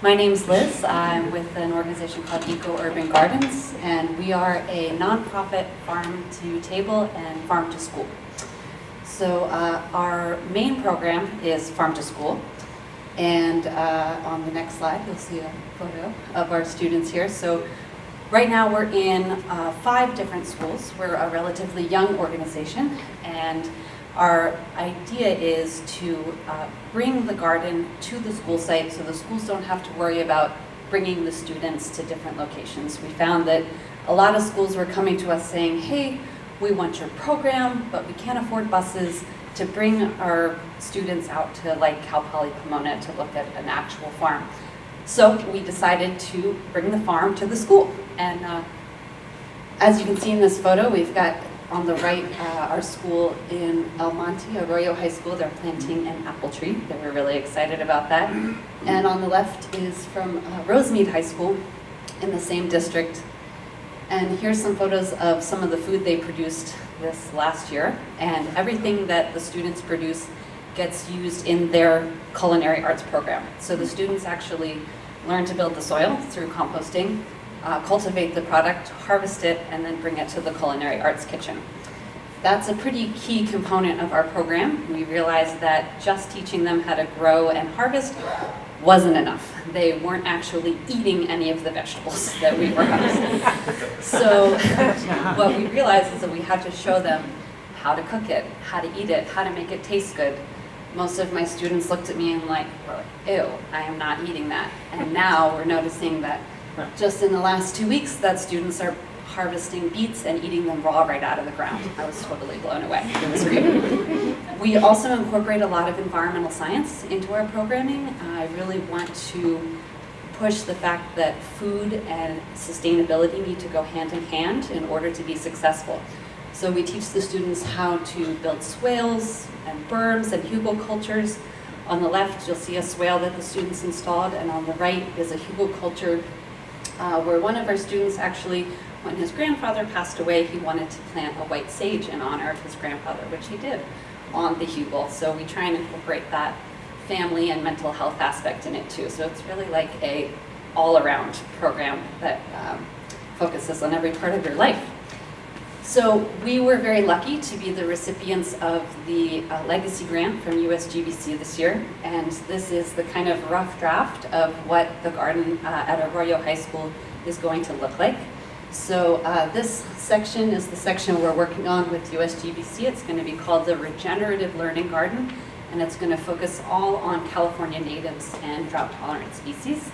My name's Liz. I'm with an organization called Eco Urban Gardens, and we are a nonprofit farm-to-table and farm-to-school. So our main program is farm-to-school, and on the next slide you'll see a photo of our students here. So right now we're in 5 different schools. We're a relatively young organization, and our idea is to bring the garden to the school site so the schools don't have to worry about bringing the students to different locations. We found that a lot of schools were coming to us saying, hey, we want your program, but we can't afford buses to bring our students out to like Cal Poly Pomona to look at an actual farm. So we decided to bring the farm to the school. And as you can see in this photo, we've got on the right, our school in El Monte, Arroyo High School. They're planting an apple tree. They were really excited about that. And on the left is from Rosemead High School in the same district. And here's some photos of some of the food they produced this last year. And everything that the students produce gets used in their Culinary Arts program. So the students actually learn to build the soil through composting, cultivate the product, harvest it, and then bring it to the Culinary Arts kitchen. That's a pretty key component of our program. We realized that just teaching them how to grow and harvest wasn't enough. They weren't actually eating any of the vegetables that we were harvesting. So what we realized is that we had to show them how to cook it, how to eat it, how to make it taste good. Most of my students looked at me and were like, ew, I am not eating that. And now we're noticing that just in the last 2 weeks that students are harvesting beets and eating them raw right out of the ground. I was totally blown away. It was great. We also incorporate a lot of environmental science into our programming. I really want to push the fact that food and sustainability need to go hand in hand in order to be successful. So we teach the students how to build swales and berms and hugelkulturs. On the left, you'll see a swale that the students installed, and on the right is a hugelkultur where one of our students actually, when his grandfather passed away, he wanted to plant a white sage in honor of his grandfather, which he did on the hugel. So we try and incorporate that family and mental health aspect in it too. So it's really like a all-around program that focuses on every part of your life. So we were very lucky to be the recipients of the Legacy Grant from USGBC this year, and this is the kind of rough draft of what the garden at Arroyo High School is going to look like. So this section is the section we're working on with USGBC. It's going to be called the Regenerative Learning Garden, and it's going to focus all on California natives and drought-tolerant species.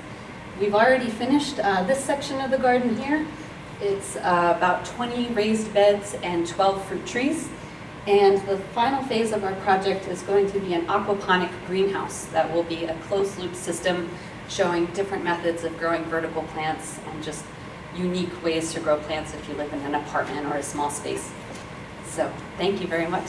We've already finished this section of the garden here. It's about 20 raised beds and 12 fruit trees. And the final phase of our project is going to be an aquaponic greenhouse that will be a closed-loop system showing different methods of growing vertical plants and just unique ways to grow plants if you live in an apartment or a small space. So thank you very much.